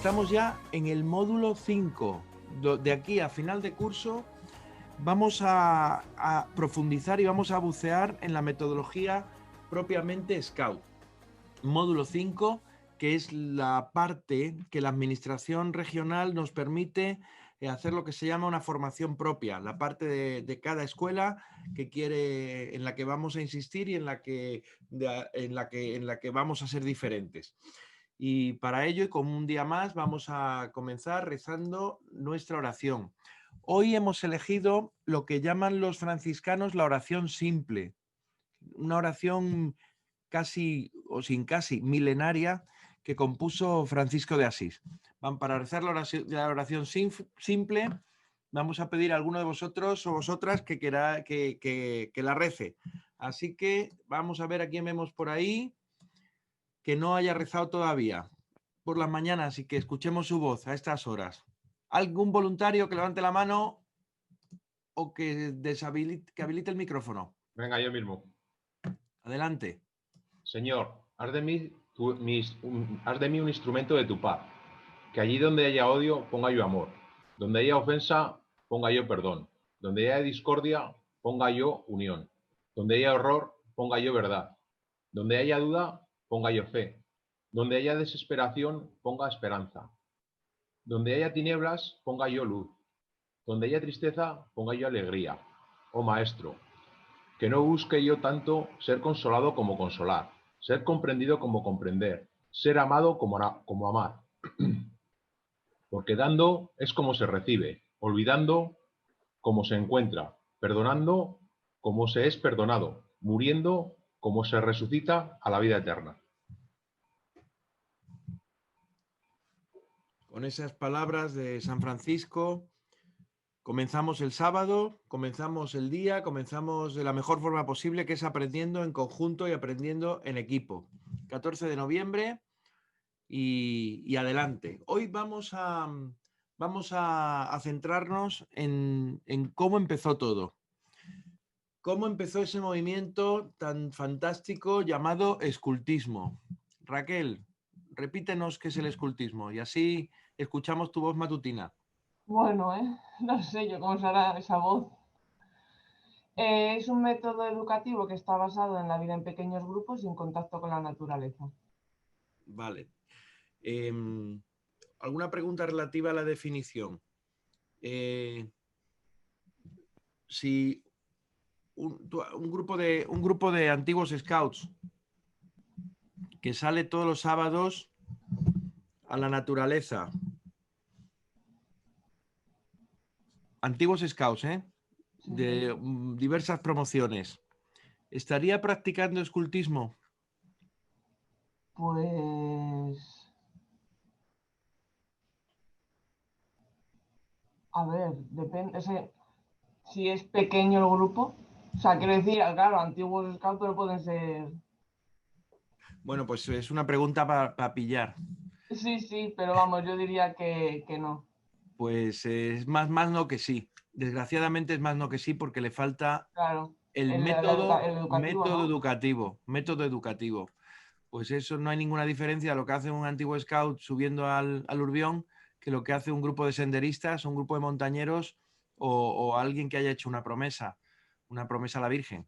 estamos ya en el módulo 5. De aquí a final de curso vamos a profundizar y vamos a bucear en la metodología propiamente Scout. Módulo 5, que es la parte que la administración regional nos permite hacer lo que se llama una formación propia, la parte de cada escuela que quiere, en la que vamos a insistir y en la que vamos a ser diferentes. Y para ello, y como un día más, vamos a comenzar rezando nuestra oración. Hoy hemos elegido lo que llaman los franciscanos la oración simple, una oración casi o sin casi milenaria que compuso Francisco de Asís. Para rezar la oración simple, vamos a pedir a alguno de vosotros o vosotras que la rece. Así que vamos a ver a quién vemos por ahí que no haya rezado todavía por las mañanas y que escuchemos su voz a estas horas. ¿Algún voluntario que levante la mano o que habilite el micrófono? Venga, yo mismo. Adelante. Señor, haz de mí un instrumento de tu paz. Que allí donde haya odio, ponga yo amor. Donde haya ofensa, ponga yo perdón. Donde haya discordia, ponga yo unión. Donde haya horror, ponga yo verdad. Donde haya duda, ponga yo fe. Donde haya desesperación, ponga esperanza. Donde haya tinieblas, ponga yo luz. Donde haya tristeza, ponga yo alegría. Oh Maestro, que no busque yo tanto ser consolado como consolar, ser comprendido como comprender, ser amado como amar. Porque dando es como se recibe, olvidando como se encuentra, perdonando como se es perdonado, muriendo como se resucita a la vida eterna. Con esas palabras de San Francisco, comenzamos el sábado, comenzamos el día, comenzamos de la mejor forma posible, que es aprendiendo en conjunto y aprendiendo en equipo. 14 de noviembre y adelante. Hoy vamos a centrarnos en cómo empezó todo. ¿Cómo empezó ese movimiento tan fantástico llamado escultismo? Raquel, repítenos qué es el escultismo y así escuchamos tu voz matutina. Bueno, no sé yo cómo será esa voz. Es un método educativo que está basado en la vida en pequeños grupos y en contacto con la naturaleza. Vale. ¿Alguna pregunta relativa a la definición? Si un grupo de antiguos scouts que sale todos los sábados a la naturaleza. Antiguos scouts, de diversas promociones. ¿Estaría practicando escultismo? Pues... A ver, depende... si es pequeño el grupo. O sea, quiero decir, claro, antiguos scouts, pero pueden ser... Bueno, pues es una pregunta para pillar. Sí, pero vamos, yo diría que no. Pues es más no que sí. Desgraciadamente es más no que sí porque le falta Claro, el el educativo, método educativo. Pues eso no hay ninguna diferencia a lo que hace un antiguo scout subiendo al Urbión que lo que hace un grupo de senderistas, un grupo de montañeros o alguien que haya hecho una promesa a la Virgen.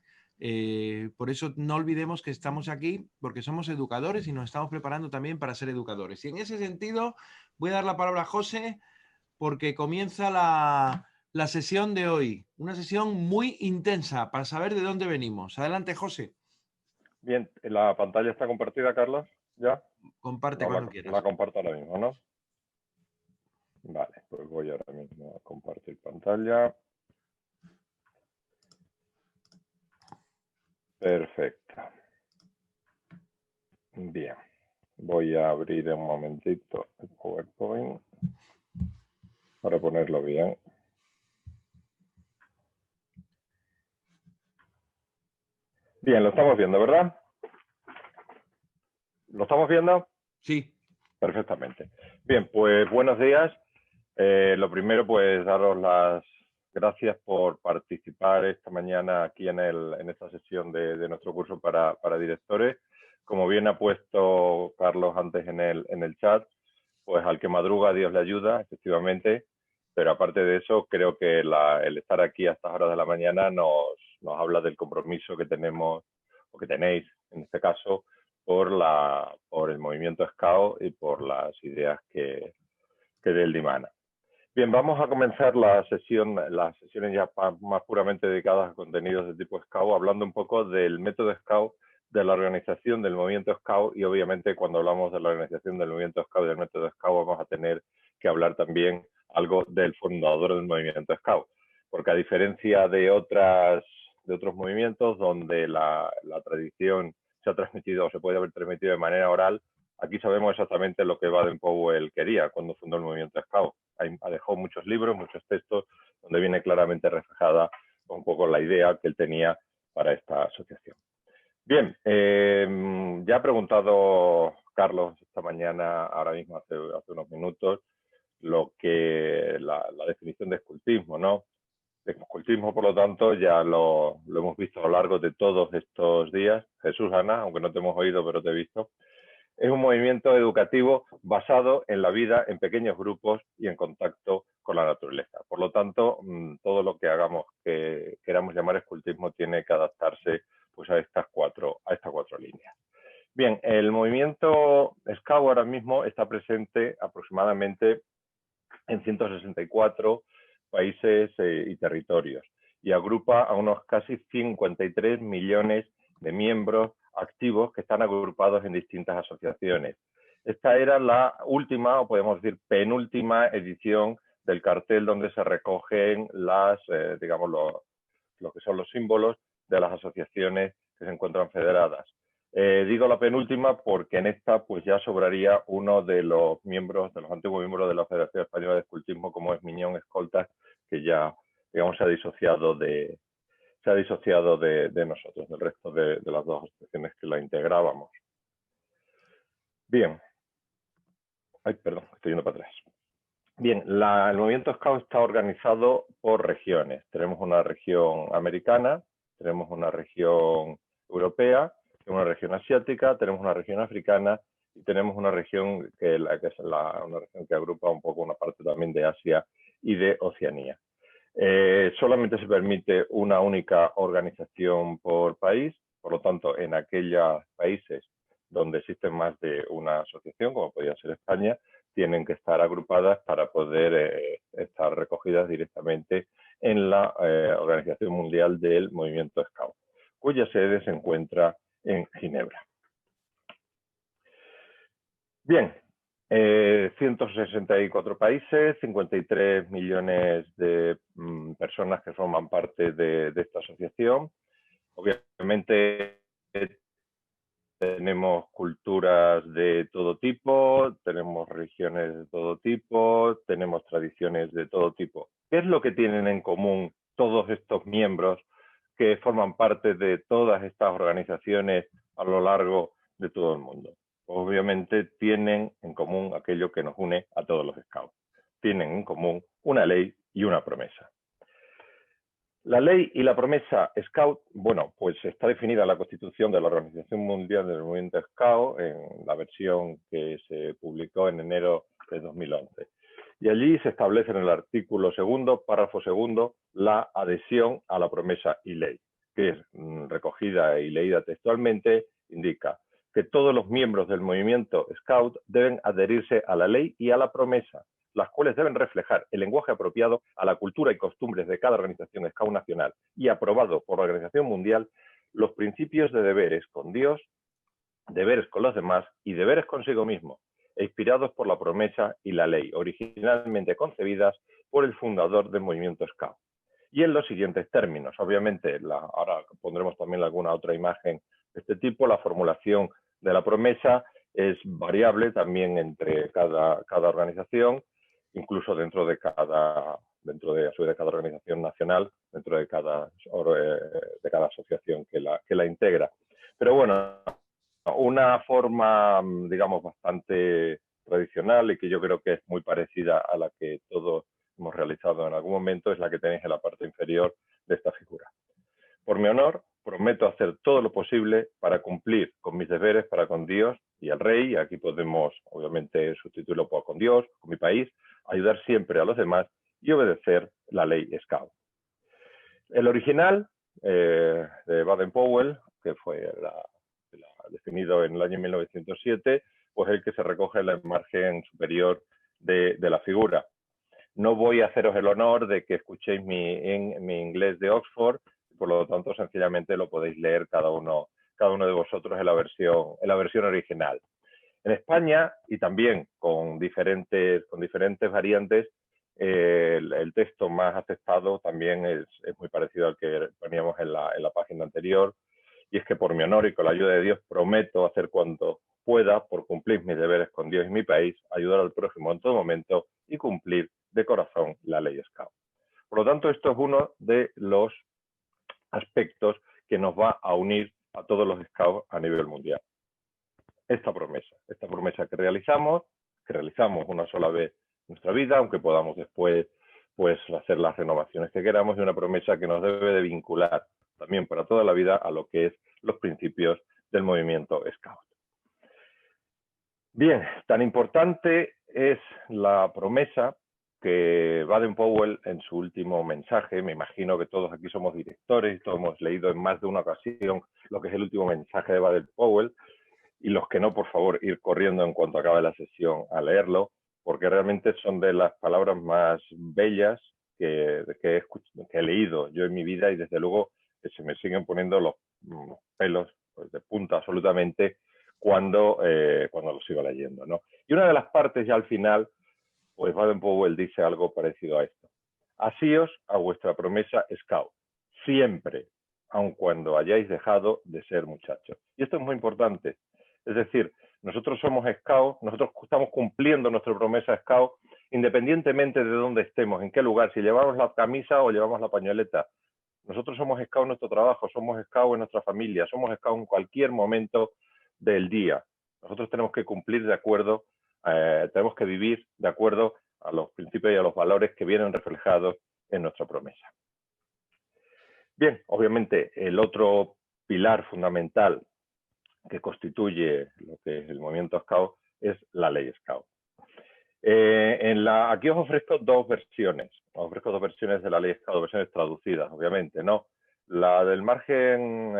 Por eso no olvidemos que estamos aquí porque somos educadores y nos estamos preparando también para ser educadores. Y en ese sentido voy a dar la palabra a José porque comienza la sesión de hoy. Una sesión muy intensa para saber de dónde venimos. Adelante, José. Bien, ¿la pantalla está compartida, Carlos? ¿Ya? Comparte cuando quieras. La comparto ahora mismo, ¿no? Vale, pues voy ahora mismo a compartir pantalla. Perfecto. Bien, voy a abrir un momentito el PowerPoint para ponerlo bien. Bien, lo estamos viendo, ¿verdad? ¿Lo estamos viendo? Sí. Perfectamente. Bien, pues buenos días. Lo primero, pues daros las gracias por participar esta mañana aquí en esta sesión de nuestro curso para directores. Como bien ha puesto Carlos antes en el chat, pues al que madruga Dios le ayuda, efectivamente, pero aparte de eso, creo que el estar aquí a estas horas de la mañana nos habla del compromiso que tenemos, o que tenéis, en este caso, por el movimiento Scout y por las ideas que de él dimana. Bien, vamos a comenzar las sesiones ya más puramente dedicadas a contenidos de tipo Scout, hablando un poco del método Scout, de la organización del movimiento Scout, y obviamente cuando hablamos de la organización del movimiento Scout y del método Scout vamos a tener que hablar también algo del fundador del movimiento Scout, porque a diferencia de otros movimientos donde la tradición se ha transmitido o se puede haber transmitido de manera oral, aquí sabemos exactamente lo que Baden-Powell quería cuando fundó el movimiento Scout. Ha dejado muchos libros, muchos textos, donde viene claramente reflejada un poco la idea que él tenía para esta asociación. Bien, ya ha preguntado Carlos esta mañana, ahora mismo hace unos minutos, la definición de escultismo, ¿no? El escultismo, por lo tanto, ya lo hemos visto a lo largo de todos estos días. Jesús, Ana, aunque no te hemos oído, pero te he visto. Es un movimiento educativo basado en la vida en pequeños grupos y en contacto con la naturaleza. Por lo tanto, todo lo que hagamos que queramos llamar escultismo tiene que adaptarse pues, a estas cuatro líneas. Bien, el movimiento Scout ahora mismo está presente aproximadamente en 164 países y territorios y agrupa a unos casi 53 millones de miembros activos que están agrupados en distintas asociaciones. Esta era la última, o podemos decir penúltima edición del cartel donde se recogen digamos, lo que son los símbolos de las asociaciones que se encuentran federadas. Digo la penúltima porque en esta pues ya sobraría uno de los antiguos miembros de la Federación Española de Escultismo, como es Miñón Escoltas, que ya, digamos, se ha disociado de nosotros, del resto de las dos asociaciones que la integrábamos. Bien. Ay, perdón, estoy yendo para atrás. Bien, el movimiento Scout está organizado por regiones. Tenemos una región americana, tenemos una región europea, una región asiática, tenemos una región africana y tenemos una región una región que agrupa un poco una parte también de Asia y de Oceanía. Solamente se permite una única organización por país, por lo tanto, en aquellos países donde existen más de una asociación, como podría ser España, tienen que estar agrupadas para poder estar recogidas directamente en la Organización Mundial del Movimiento Scout, cuya sede se encuentra en Ginebra. Bien, 164 países, 53 millones de personas que forman parte de esta asociación. Obviamente tenemos culturas de todo tipo, tenemos religiones de todo tipo, tenemos tradiciones de todo tipo. ¿Qué es lo que tienen en común todos estos miembros que forman parte de todas estas organizaciones a lo largo de todo el mundo? Obviamente tienen en común aquello que nos une a todos los Scouts. Tienen en común una ley y una promesa. La ley y la promesa Scout, bueno, pues está definida en la Constitución de la Organización Mundial del Movimiento Scout, en la versión que se publicó en enero de 2011. Y allí se establece en el artículo 2, párrafo 2, la adhesión a la promesa y ley, que es recogida y leída textualmente, indica que todos los miembros del movimiento Scout deben adherirse a la ley y a la promesa, las cuales deben reflejar el lenguaje apropiado a la cultura y costumbres de cada organización Scout nacional y aprobado por la Organización Mundial, los principios de deberes con Dios, deberes con los demás y deberes consigo mismo, inspirados por la promesa y la ley, originalmente concebidas por el fundador del movimiento Scout. Y en los siguientes términos, obviamente, ahora pondremos también alguna otra imagen de este tipo, la formulación de la promesa es variable también entre cada organización, incluso dentro de cada organización nacional, dentro de cada asociación que la integra. Pero bueno, una forma, digamos, bastante tradicional y que yo creo que es muy parecida a la que todos hemos realizado en algún momento es la que tenéis en la parte inferior de esta figura. Por mi honor, prometo hacer todo lo posible para cumplir con mis deberes para con Dios y el rey. Aquí podemos, obviamente, sustituirlo por con Dios, con mi país, ayudar siempre a los demás y obedecer la ley Scout. El original de Baden-Powell, que fue definido en el año 1907, pues el que se recoge en la margen superior de la figura. No voy a haceros el honor de que escuchéis mi inglés de Oxford, por lo tanto, sencillamente lo podéis leer cada uno de vosotros en la versión original. En España, y también con diferentes variantes, el texto más aceptado también es muy parecido al que poníamos en la página anterior, y es que por mi honor y con la ayuda de Dios prometo hacer cuanto pueda por cumplir mis deberes con Dios y mi país, ayudar al prójimo en todo momento y cumplir de corazón la ley Scout. Por lo tanto, esto es uno de los aspectos que nos va a unir a todos los Scouts a nivel mundial. Esta promesa que realizamos una sola vez en nuestra vida, aunque podamos después pues hacer las renovaciones que queramos, y una promesa que nos debe de vincular también para toda la vida a lo que es los principios del movimiento Scout. Bien, tan importante es la promesa que Baden-Powell en su último mensaje, me imagino que todos aquí somos directores, todos hemos leído en más de una ocasión lo que es el último mensaje de Baden-Powell, y los que no, por favor, ir corriendo en cuanto acabe la sesión a leerlo, porque realmente son de las palabras más bellas que he leído yo en mi vida, y desde luego que se me siguen poniendo los pelos pues, de punta absolutamente cuando lo sigo leyendo, ¿no? Y una de las partes ya al final, pues Baden-Powell dice algo parecido a esto. Asíos a vuestra promesa Scout, siempre, aun cuando hayáis dejado de ser muchachos. Y esto es muy importante. Es decir, nosotros somos Scout, nosotros estamos cumpliendo nuestra promesa Scout, independientemente de dónde estemos, en qué lugar, si llevamos la camisa o llevamos la pañoleta. Nosotros somos Scout en nuestro trabajo, somos Scout en nuestra familia, somos Scout en cualquier momento del día. Nosotros tenemos que cumplir de acuerdo, tenemos que vivir de acuerdo a los principios y a los valores que vienen reflejados en nuestra promesa. Bien, obviamente el otro pilar fundamental que constituye lo que es el movimiento Scout es la ley Scout. Aquí os ofrezco dos versiones de la ley Scout, versiones traducidas, obviamente, ¿no? La del margen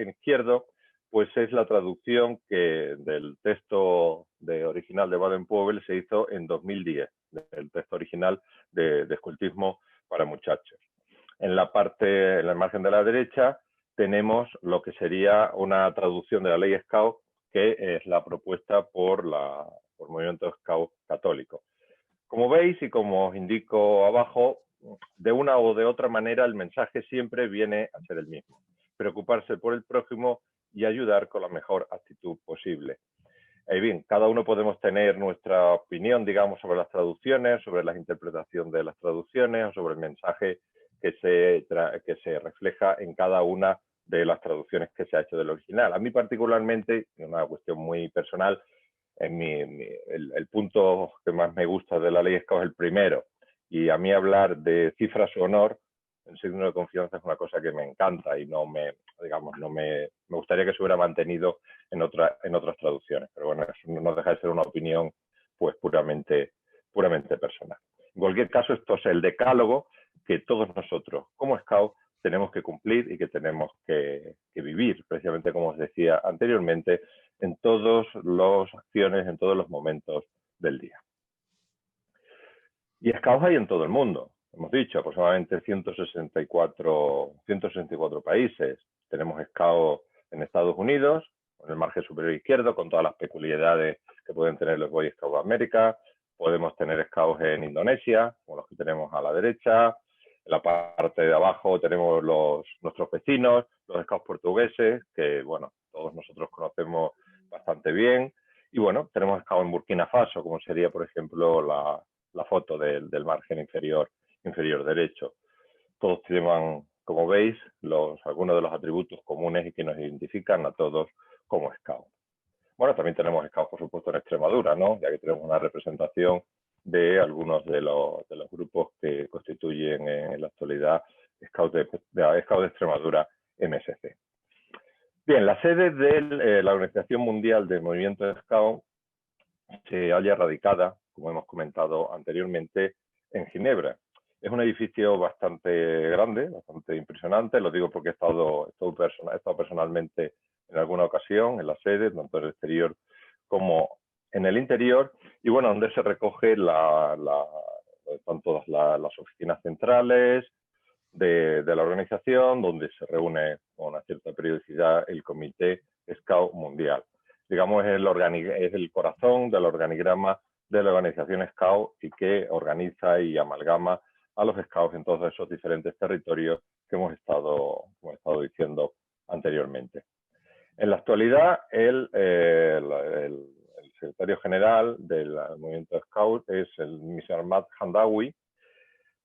izquierdo, pues es la traducción del texto original de Baden-Powell se hizo en 2010, del texto original de escultismo para muchachos. En el margen de la derecha tenemos lo que sería una traducción de la ley Scout, que es la propuesta por el movimiento Scout católico. Como veis y como os indico abajo, de una o de otra manera el mensaje siempre viene a ser el mismo. Preocuparse por el prójimo y ayudar con la mejor actitud posible. Y bien, cada uno podemos tener nuestra opinión, digamos, sobre las traducciones, sobre la interpretación de las traducciones o sobre el mensaje que se refleja en cada una de las traducciones que se ha hecho del original. A mí particularmente, una cuestión muy personal, el punto que más me gusta de la ley Scout es el primero, y a mí hablar de cifras u honor en signo de confianza es una cosa que me encanta y me gustaría que se hubiera mantenido en otras traducciones, pero bueno, eso no deja de ser una opinión pues puramente personal. En cualquier caso, esto es el decálogo que todos nosotros como Scout tenemos que cumplir y que tenemos que vivir, precisamente como os decía anteriormente, en todas las acciones, en todos los momentos del día. Y Scouts hay en todo el mundo. Hemos dicho, aproximadamente 164 países. Tenemos Scouts en Estados Unidos, en el margen superior izquierdo, con todas las peculiaridades que pueden tener los Boy Scouts de América. Podemos tener Scouts en Indonesia, como los que tenemos a la derecha. En la parte de abajo tenemos nuestros vecinos, los Scouts portugueses, que bueno, todos nosotros conocemos bastante bien. Y bueno, tenemos Scouts en Burkina Faso, como sería, por ejemplo, la foto del margen inferior derecho. Todos llevan, como veis, algunos de los atributos comunes y que nos identifican a todos como Scouts. Bueno, también tenemos Scouts, por supuesto, en Extremadura, ¿no? Ya que tenemos una representación de algunos de los grupos que constituyen en la actualidad Scouts de Extremadura, MSC. Bien, la sede de la Organización Mundial del Movimiento Scout se halla radicada, como hemos comentado anteriormente, en Ginebra. Es un edificio bastante grande, bastante impresionante, lo digo porque he estado personalmente en alguna ocasión en la sede, tanto en el exterior como en el interior, y bueno, donde se recoge están todas las oficinas centrales de la organización, donde se reúne con una cierta periodicidad el Comité Scout Mundial. Digamos, es el corazón del organigrama de la organización Scout y que organiza y amalgama a los Scouts en todos esos diferentes territorios que hemos estado diciendo anteriormente. En la actualidad, el secretario general del movimiento Scout es el Mr. Matt Handawi,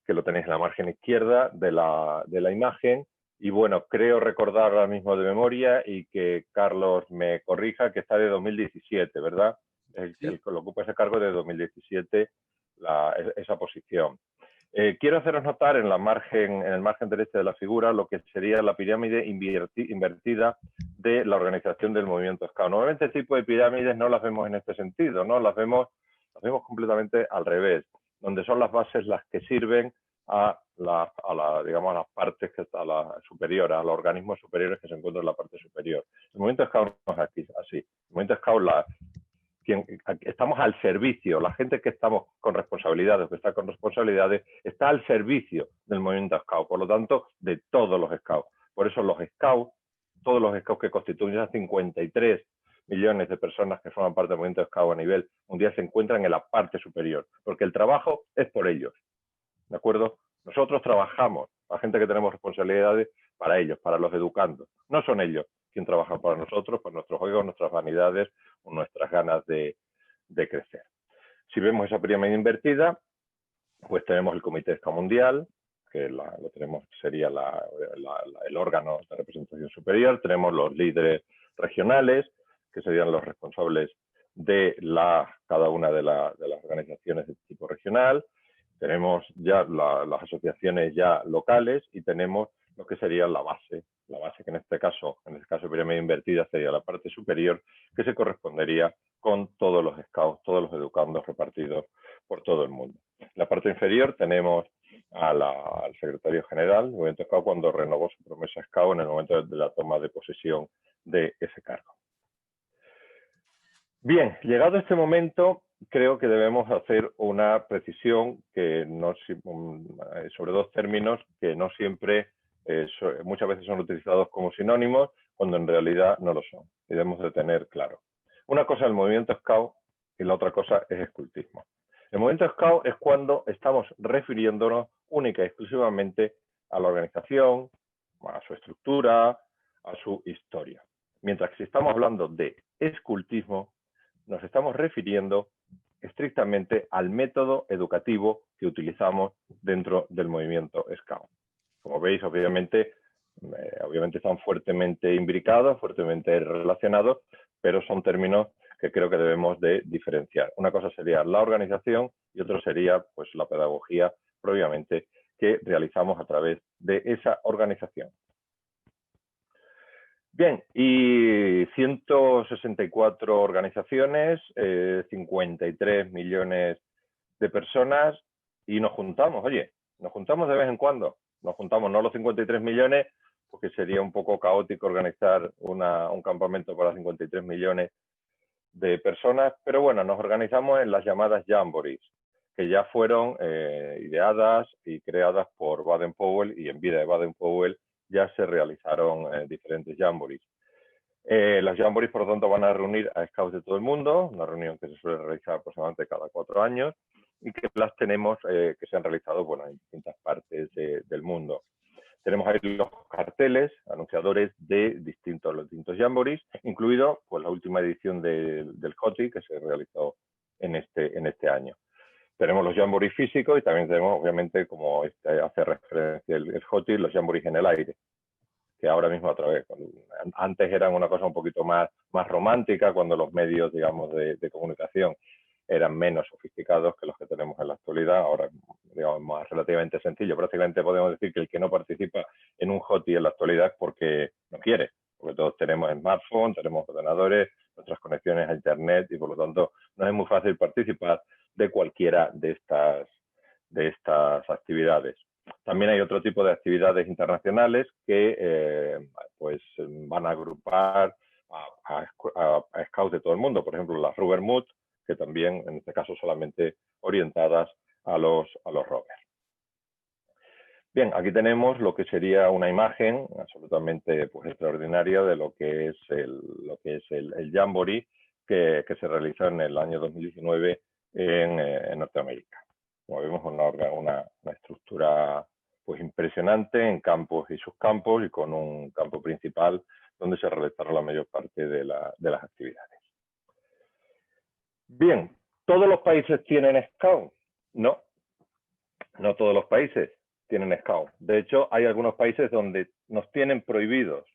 que lo tenéis en la margen izquierda de la imagen. Y bueno, creo recordar ahora mismo de memoria y que Carlos me corrija que está de 2017, ¿verdad? El que lo ocupa ese cargo de 2017, esa posición. Quiero haceros notar en el margen derecho de la figura lo que sería la pirámide invertida de la organización del movimiento Scout. Normalmente este tipo de pirámides no las vemos en este sentido, ¿no? Las vemos completamente al revés, donde son las bases las que sirven a las partes que están superiores, a los organismos superiores que se encuentran en la parte superior. El movimiento Scout no es aquí, así. El movimiento Scout estamos al servicio, la gente que estamos con responsabilidades, que está con responsabilidades, está al servicio del movimiento Scout, por lo tanto, de todos los Scouts. Por eso los Scouts, todos los Scouts que constituyen a 53 millones de personas que forman parte del movimiento Scout a nivel mundial, se encuentran en la parte superior, porque el trabajo es por ellos, ¿de acuerdo? Nosotros trabajamos, la gente que tenemos responsabilidades, para ellos, para los educandos. No son ellos quien trabaja para nosotros, por nuestros juegos, nuestras vanidades o nuestras ganas de crecer. Si vemos esa pirámide invertida, pues tenemos el Comité Scout Mundial, que lo tenemos, sería el órgano de representación superior. Tenemos los líderes regionales, que serían los responsables de cada una de las organizaciones de tipo regional. Tenemos ya las asociaciones ya locales y tenemos lo que sería la base que en este caso de pirámide invertida sería la parte superior, que se correspondería con todos los Scouts, todos los educandos repartidos por todo el mundo. En la parte inferior tenemos al secretario general del movimiento Scout cuando renovó su promesa Scout en el momento de la toma de posesión de ese cargo. Bien, llegado este momento, creo que debemos hacer una precisión que sobre dos términos que no siempre, muchas veces son utilizados como sinónimos, cuando en realidad no lo son. Y debemos de tener claro. Una cosa es el movimiento Scout y la otra cosa es escultismo. El movimiento Scout es cuando estamos refiriéndonos única y exclusivamente a la organización, a su estructura, a su historia. Mientras que si estamos hablando de escultismo, nos estamos refiriendo estrictamente al método educativo que utilizamos dentro del movimiento Scout. Como veis, obviamente están fuertemente imbricados, fuertemente relacionados, pero son términos que creo que debemos de diferenciar. Una cosa sería la organización y otra sería pues, la pedagogía propiamente que realizamos a través de esa organización. Bien, y 164 organizaciones, 53 millones de personas y nos juntamos, oye, nos juntamos de vez en cuando. Nos juntamos no los 53 millones, porque sería un poco caótico organizar un campamento para 53 millones de personas, pero bueno, nos organizamos en las llamadas Jamborees, que ya fueron ideadas y creadas por Baden-Powell y en vida de Baden-Powell ya se realizaron diferentes Jamborees. Las Jamborees, por lo tanto, van a reunir a Scouts de todo el mundo, una reunión que se suele realizar aproximadamente cada 4 años y que las tenemos que se han realizado bueno, en distintas partes del mundo. Tenemos ahí los carteles anunciadores de los distintos Jamborees, incluido pues, la última edición del JOTI que se realizó en este año. Tenemos los Jamborees físicos y también tenemos, obviamente, como hace referencia el JOTI, los Jamborees en el aire, que ahora mismo otra vez, antes eran una cosa un poquito más romántica, cuando los medios, digamos, de comunicación eran menos sofisticados que los que tenemos en la actualidad. Ahora, digamos, más relativamente sencillo. Prácticamente podemos decir que el que no participa en un JOTI en la actualidad es porque no quiere, porque todos tenemos smartphones, tenemos ordenadores, nuestras conexiones a internet y por lo tanto nos es muy fácil participar de cualquiera de estas actividades. También hay otro tipo de actividades internacionales que pues van a agrupar a scouts de todo el mundo, por ejemplo las Rubber Mood, que también en este caso solamente orientadas a los rovers. Bien, aquí tenemos lo que sería una imagen absolutamente pues, extraordinaria de lo que es el Jamboree que se realizó en el año 2019 en Norteamérica. Como vemos, una estructura pues, impresionante en campos y subcampos y con un campo principal donde se realizaron la mayor parte de las actividades. Bien, ¿todos los países tienen Scout? No, no todos los países tienen Scout. De hecho, hay algunos países donde nos tienen prohibidos,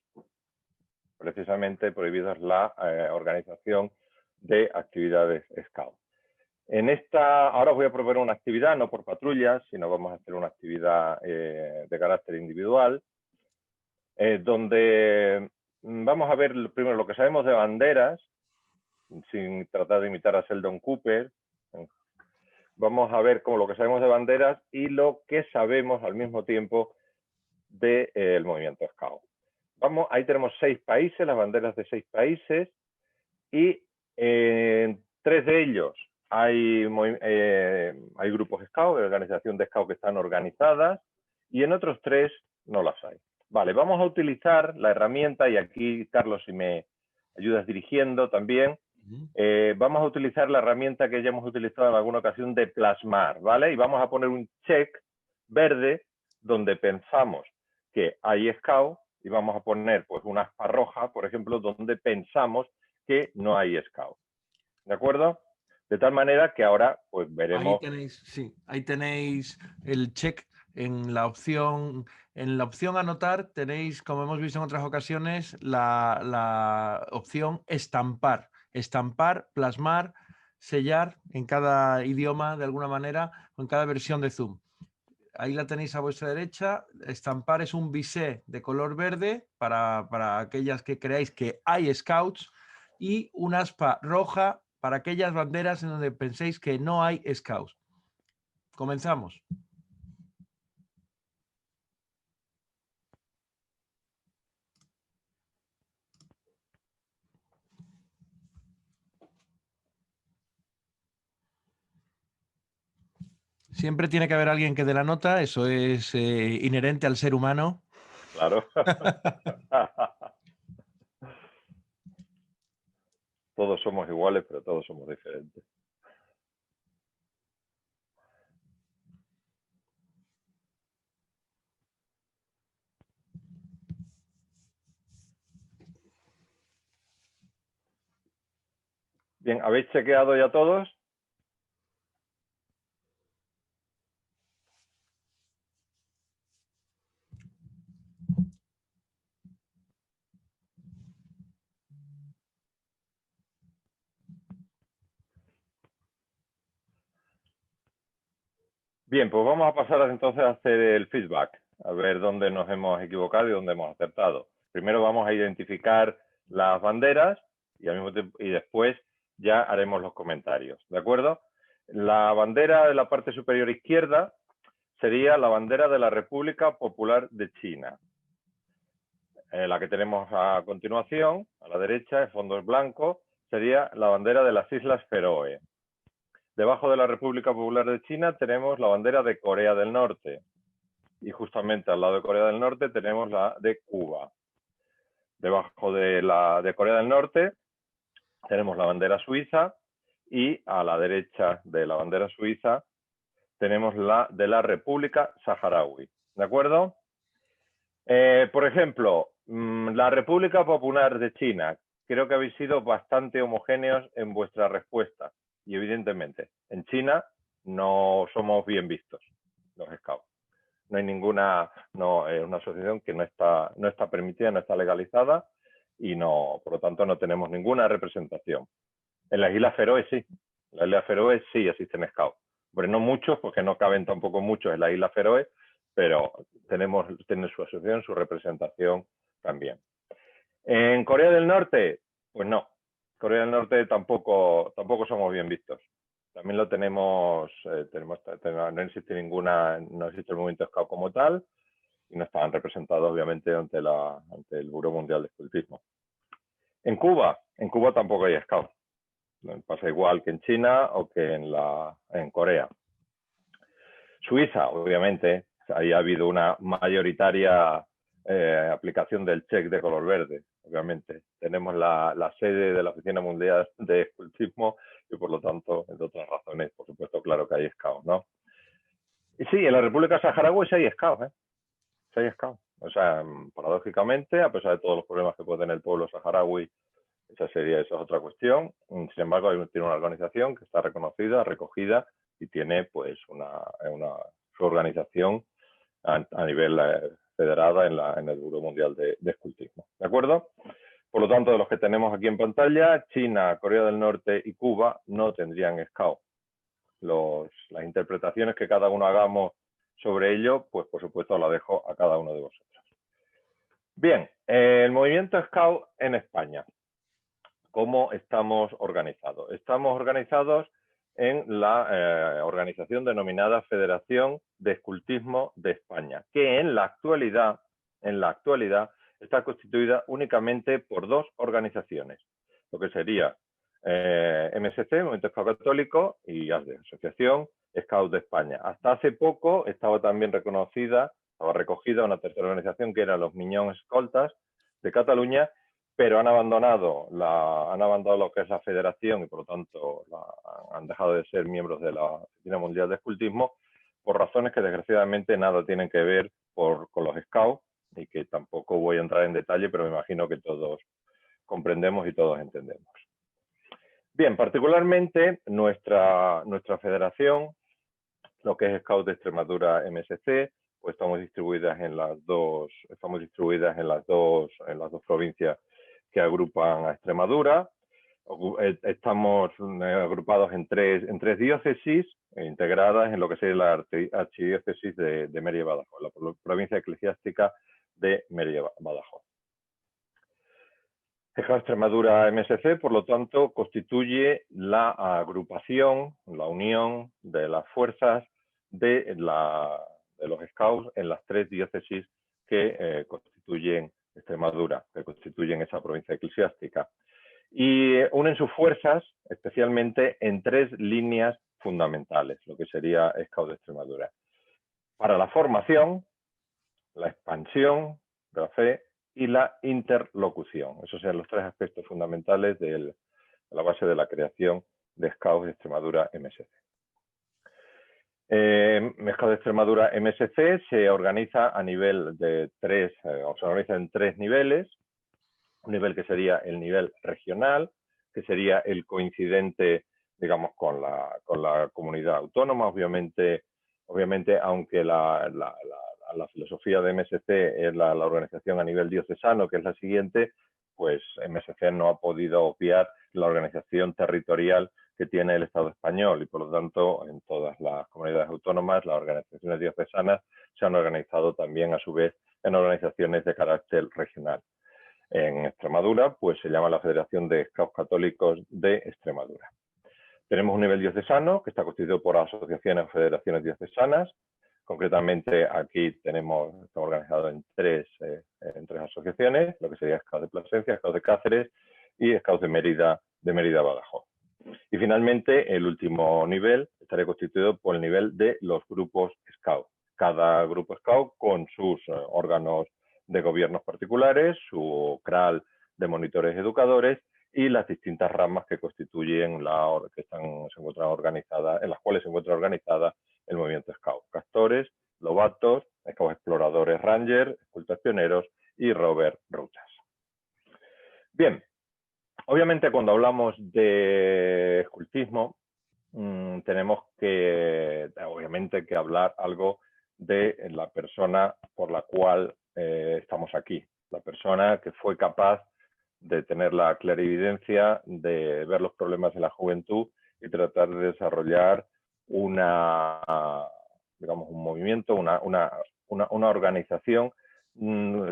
precisamente prohibidos la organización de actividades Scout. Ahora os voy a proponer una actividad, no por patrullas, sino vamos a hacer una actividad de carácter individual, donde vamos a ver primero lo que sabemos de banderas, sin tratar de imitar a Sheldon Cooper. Vamos a ver como lo que sabemos de banderas y lo que sabemos al mismo tiempo del movimiento Scout. Ahí tenemos 6 países, las banderas de 6 países, y en 3 de ellos hay grupos Scout, de organización de Scout que están organizadas, y en otros 3 no las hay. Vale, vamos a utilizar la herramienta, y aquí, Carlos, si me ayudas dirigiendo también, vamos a utilizar la herramienta que ya hemos utilizado en alguna ocasión de plasmar, ¿vale? Y vamos a poner un check verde donde pensamos que hay Scout y vamos a poner pues una aspa roja, por ejemplo, donde pensamos que no hay Scout. ¿De acuerdo? De tal manera que ahora pues veremos... Ahí tenéis el check en la opción anotar, tenéis, como hemos visto en otras ocasiones, la opción estampar. Estampar, plasmar, sellar en cada idioma de alguna manera o en cada versión de Zoom. Ahí la tenéis a vuestra derecha. Estampar es un bisé de color verde para aquellas que creáis que hay Scouts y un aspa roja para aquellas banderas en donde penséis que no hay Scouts. Comenzamos. Siempre tiene que haber alguien que dé la nota, eso es inherente al ser humano. Claro. Todos somos iguales, pero todos somos diferentes. Bien, ¿habéis chequeado ya todos? Bien, pues vamos a pasar entonces a hacer el feedback, a ver dónde nos hemos equivocado y dónde hemos acertado. Primero vamos a identificar las banderas y, al mismo tiempo, y después ya haremos los comentarios, ¿de acuerdo? La bandera de la parte superior izquierda sería la bandera de la República Popular de China. La que tenemos a continuación, a la derecha, en fondo blanco, sería la bandera de las Islas Feroe. Debajo de la República Popular de China tenemos la bandera de Corea del Norte. Y justamente al lado de Corea del Norte tenemos la de Cuba. Debajo de la de Corea del Norte tenemos la bandera suiza y a la derecha de la bandera suiza tenemos la de la República Saharaui. ¿De acuerdo? Por ejemplo, la República Popular de China. Creo que habéis sido bastante homogéneos en vuestra respuesta. Y evidentemente, en China no somos bien vistos los Scouts. No hay ninguna, es una asociación que no está permitida, no está legalizada y no, por lo tanto no tenemos ninguna representación. En las Islas Feroe sí, en las Islas Feroe sí existen Scouts. Pero no muchos, porque no caben tampoco muchos en las Islas Feroe, pero tienen su asociación, su representación también. En Corea del Norte, pues no. Corea del Norte tampoco somos bien vistos. También lo tenemos, no existe no existe el movimiento Scout como tal, y no estaban representados obviamente ante el Buró Mundial de Escultismo. En Cuba tampoco hay Scout. Pasa igual que en China o que en Corea. Suiza, obviamente, ahí ha habido una mayoritaria aplicación del check de color verde, obviamente. Tenemos la sede de la Oficina Mundial de Escultismo y por lo tanto, entre otras razones, por supuesto, claro que hay Scout, ¿no? Y sí, en la República Saharaui sí hay Scout, ¿eh? Sí hay Scout. O sea, paradójicamente, a pesar de todos los problemas que puede tener el pueblo saharaui, esa es otra cuestión. Sin embargo, tiene una organización que está reconocida, recogida y tiene pues su organización a nivel federada en el Buró Mundial de Escultismo. ¿De acuerdo? Por lo tanto, de los que tenemos aquí en pantalla, China, Corea del Norte y Cuba no tendrían Scout. Las interpretaciones que cada uno hagamos sobre ello, pues por supuesto la dejo a cada uno de vosotros. Bien, el movimiento Scout en España. ¿Cómo estamos organizados? Estamos organizados en la organización denominada Federación de Escultismo de España, que en la actualidad está constituida únicamente por dos organizaciones, lo que sería MSC, Movimiento Scout Católico, y ASDE, Asociación Scout de España. Hasta hace poco estaba también recogida una tercera organización que era los Minyons Escoltas de Cataluña, pero han abandonado lo que es la federación y por lo tanto han dejado de ser miembros de la Oficina Mundial de Escultismo por razones que desgraciadamente nada tienen que ver con los Scouts y que tampoco voy a entrar en detalle, pero me imagino que todos comprendemos y todos entendemos. Bien, particularmente nuestra federación, lo que es Scout de Extremadura MSC, pues estamos distribuidas en las dos provincias que agrupan a Extremadura. Estamos agrupados en tres diócesis integradas en lo que sería la archidiócesis de Mérida y Badajoz, la provincia eclesiástica de Mérida y Badajoz. Scout Extremadura MSC, por lo tanto, constituye la agrupación, la unión de las fuerzas de los Scouts en las tres diócesis que constituyen Extremadura, que constituyen esa provincia eclesiástica. Y unen sus fuerzas especialmente en tres líneas fundamentales, lo que sería Scout de Extremadura. Para la formación, la expansión de la fe y la interlocución. Esos son los tres aspectos fundamentales de la base de la creación de Scout de Extremadura MSC. Scout de Extremadura MSC se organiza a nivel de se organiza en tres niveles. Un nivel que sería el nivel regional, que sería el coincidente, digamos, con la comunidad autónoma. Obviamente aunque la filosofía de MSC es la organización a nivel diocesano, que es la siguiente, pues MSC no ha podido obviar la organización territorial que tiene el Estado español y por lo tanto en todas las comunidades autónomas las organizaciones diocesanas se han organizado también a su vez en organizaciones de carácter regional. En Extremadura pues se llama la Federación de Scouts Católicos de Extremadura. Tenemos un nivel diocesano que está constituido por asociaciones o federaciones diocesanas. Concretamente aquí estamos organizados en tres asociaciones, lo que sería Scouts de Plasencia, Scouts de Cáceres y Scouts de Mérida Badajoz. Y finalmente el último nivel estaría constituido por el nivel de los grupos Scout. Cada grupo Scout con sus órganos de gobiernos particulares, su CRAL de monitores educadores y las distintas ramas que constituyen en las cuales se encuentra organizada el movimiento Scout. Castores, Lobatos, Scouts Exploradores Ranger, Escoltas Pioneros y Rover Rutas. Bien, obviamente cuando hablamos de escultismo tenemos que hablar algo de la persona por la cual estamos aquí. La persona que fue capaz de tener la clarividencia de ver los problemas de la juventud y tratar de desarrollar un movimiento, una organización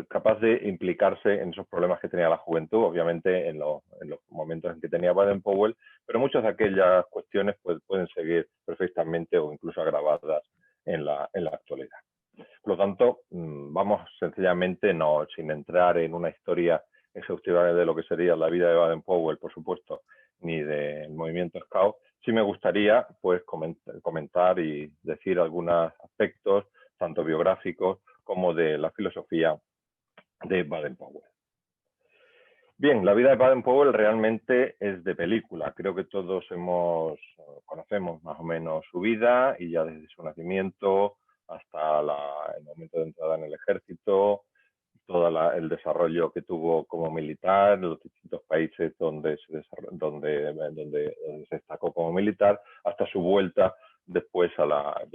capaz de implicarse en esos problemas que tenía la juventud, obviamente en los momentos en que tenía Baden-Powell, pero muchas de aquellas cuestiones pues, pueden seguir perfectamente o incluso agravadas en la actualidad. Por lo tanto, vamos sencillamente, no, sin entrar en una historia exhaustiva de lo que sería la vida de Baden-Powell, por supuesto, ni del movimiento Scout, sí me gustaría pues comentar y decir algunos aspectos, tanto biográficos como de la filosofía de Baden-Powell. Bien, la vida de Baden-Powell realmente es de película. Creo que todos conocemos más o menos su vida y ya desde su nacimiento hasta el momento de entrada en el ejército, todo el desarrollo que tuvo como militar en los distintos países donde se destacó como militar, hasta su vuelta después a la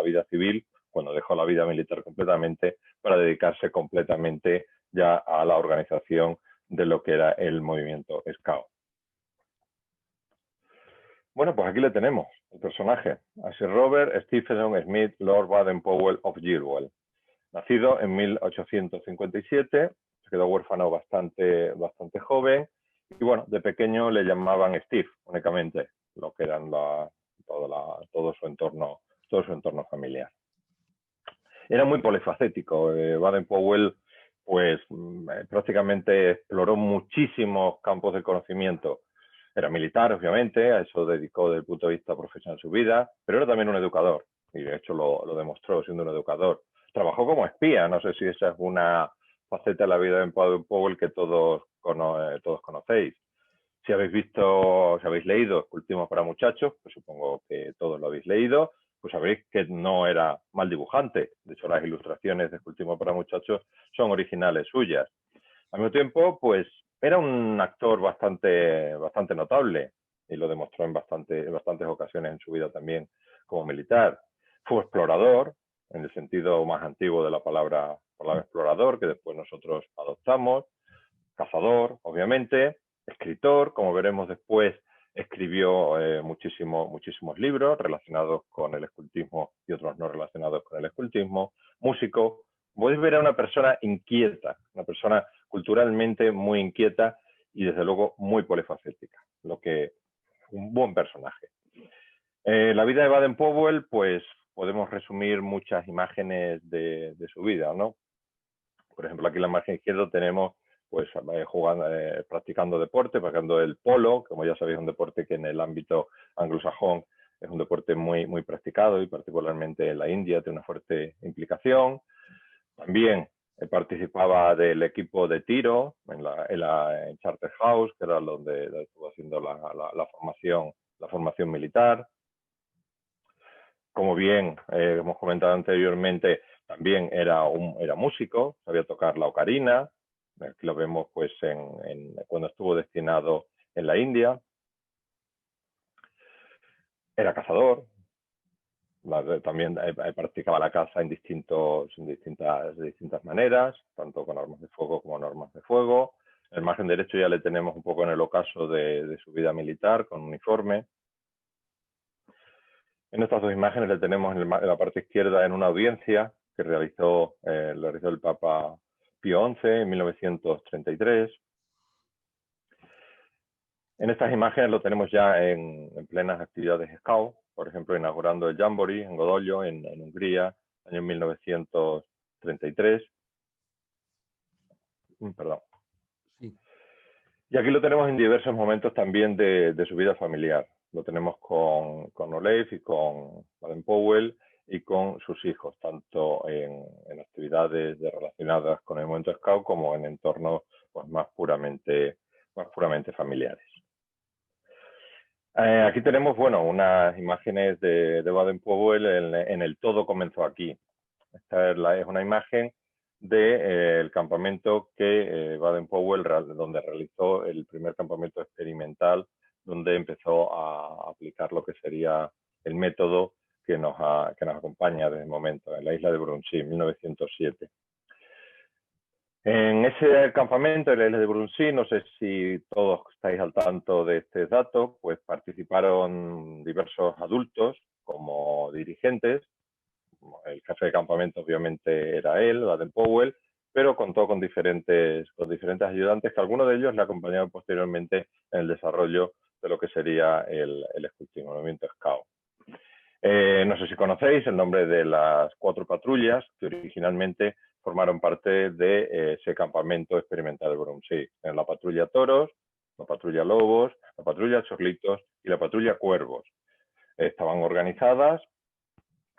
vida civil, cuando dejó la vida militar completamente para dedicarse completamente ya a la organización de lo que era el movimiento Scout. Bueno, pues aquí le tenemos, el personaje, Sir Robert Stephenson Smith, Lord Baden-Powell of Gilwell. Nacido en 1857, se quedó huérfano bastante joven y bueno, de pequeño le llamaban Steve únicamente, lo que eran todo su entorno familiar. Era muy polifacético. Baden-Powell pues prácticamente exploró muchísimos campos de conocimiento. Era militar, obviamente, a eso dedicó desde el punto de vista profesional su vida, pero era también un educador y de hecho lo demostró siendo un educador. Trabajó como espía, no sé si esa es una faceta de la vida de Baden-Powell que todos conocéis. Si habéis leído Escultismo para muchachos, pues supongo que todos lo habéis leído, pues sabréis que no era mal dibujante. De hecho, las ilustraciones de Escultismo para muchachos son originales suyas. Al mismo tiempo, pues era un actor bastante notable y lo demostró en bastantes ocasiones en su vida también como militar. Fue explorador, en el sentido más antiguo de la palabra explorador, que después nosotros adoptamos, cazador, obviamente, escritor, como veremos después, escribió muchísimos libros relacionados con el escultismo y otros no relacionados con el escultismo, músico. Podéis ver a una persona inquieta, una persona culturalmente muy inquieta y desde luego muy polifacética, lo que un buen personaje. La vida de Baden-Powell, pues podemos resumir muchas imágenes de su vida, ¿no? Por ejemplo, aquí en la margen izquierda tenemos pues jugando, practicando deporte, practicando el polo, como ya sabéis, un deporte que en el ámbito anglosajón es un deporte muy practicado y particularmente en la India tiene una fuerte implicación. También participaba del equipo de tiro en Charterhouse, que era donde estuvo haciendo la formación militar. Como bien hemos comentado anteriormente, también era músico, sabía tocar la ocarina. Aquí lo vemos pues cuando estuvo destinado en la India. Era cazador. También practicaba la caza en distintas maneras, tanto con armas de fuego como no armas de fuego. En el margen derecho ya le tenemos un poco en el ocaso de su vida militar, con uniforme. En estas dos imágenes le tenemos en la parte izquierda en una audiencia que realizó el Papa Pío XI en 1933. En estas imágenes lo tenemos ya en plenas actividades Scout, por ejemplo, inaugurando el Jamboree en Godoglio, en Hungría, año 1933. Perdón. Sí. Y aquí lo tenemos en diversos momentos también de su vida familiar. Lo tenemos con Olev y con Baden-Powell y con sus hijos, tanto en actividades relacionadas con el movimiento Scout como en entornos pues, más puramente familiares. Aquí tenemos, bueno, unas imágenes de Baden-Powell en el Todo comenzó aquí. Esta es una imagen del campamento que Baden-Powell, donde realizó el primer campamento experimental, donde empezó a aplicar lo que sería el método que nos acompaña desde el momento, en la isla de Brunssee, en 1907. En ese campamento, en la isla de Brunssee, no sé si todos estáis al tanto de este dato, pues participaron diversos adultos como dirigentes, el jefe de campamento obviamente era él, Baden-Powell, pero contó con diferentes ayudantes, que algunos de ellos le acompañaron posteriormente en el desarrollo de lo que sería el Scouting, el movimiento Scout. No sé si conocéis el nombre de las 4 patrullas que originalmente formaron parte de ese campamento experimental de Brumsí. En la patrulla Toros, la patrulla Lobos, la patrulla Chorlitos y la patrulla Cuervos. Estaban organizadas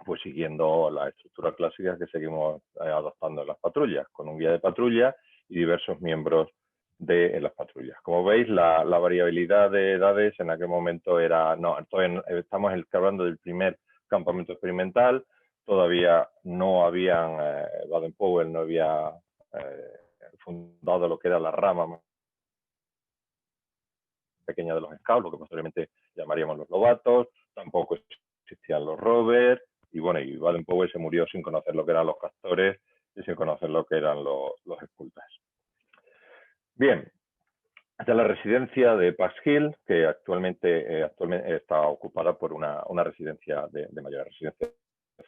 pues siguiendo la estructura clásica que seguimos adoptando en las patrullas, con un guía de patrulla y diversos miembros de las patrullas. Como veis, la variabilidad de edades en aquel momento era... No, todavía estamos hablando del primer campamento experimental, todavía no habían... Baden-Powell no había fundado lo que era la rama más pequeña de los scouts, lo que posteriormente llamaríamos los lobatos, tampoco existían los rovers, y bueno, y Baden-Powell se murió sin conocer lo que eran los castores y sin conocer lo que eran los escultas. Bien, esta es la residencia de Pax Hill, que actualmente está ocupada por una residencia de mayor residencia,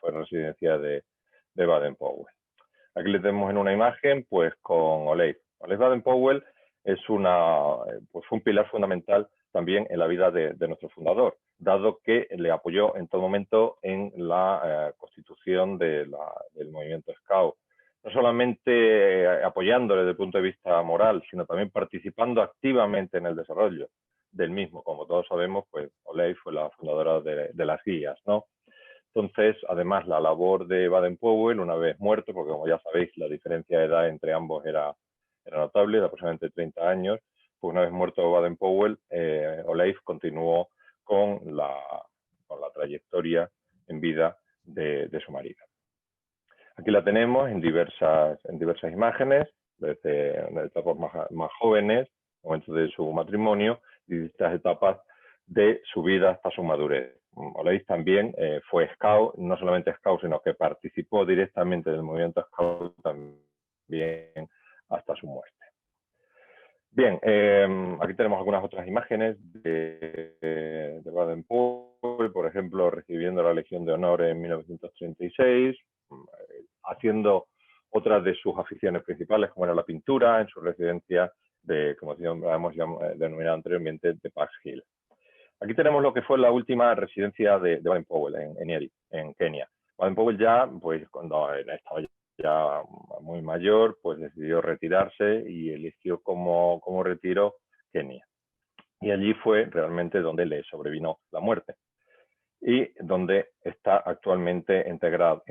fue la residencia de Baden-Powell. Aquí le tenemos en una imagen pues con Oleiv. Oleiv Baden-Powell es pues un pilar fundamental también en la vida de nuestro fundador, dado que le apoyó en todo momento en la constitución del movimiento Scout. No solamente apoyándole desde el punto de vista moral, sino también participando activamente en el desarrollo del mismo. Como todos sabemos, pues Oleiv fue la fundadora de las guías, ¿no? Entonces, además, la labor de Baden-Powell, una vez muerto, porque como ya sabéis, la diferencia de edad entre ambos era notable, de aproximadamente 30 años, pues una vez muerto Baden-Powell, Oleiv continuó con la trayectoria en vida de su marido. Aquí la tenemos en diversas imágenes, desde etapas más jóvenes, momentos de su matrimonio, y distintas etapas de su vida hasta su madurez. Oleiv también fue scout, no solamente scout, sino que participó directamente del movimiento scout también hasta su muerte. Bien, aquí tenemos algunas otras imágenes de Baden-Powell, por ejemplo, recibiendo la Legión de Honor en 1936, haciendo otras de sus aficiones principales, como era la pintura, en su residencia como hemos denominado anteriormente, de Pax Hill. Aquí tenemos lo que fue la última residencia de Baden-Powell en Nyeri, en Kenia. Baden-Powell ya, pues cuando estaba ya muy mayor, pues decidió retirarse y eligió como retiro Kenia. Y allí fue realmente donde le sobrevino la muerte y donde está actualmente enterrado.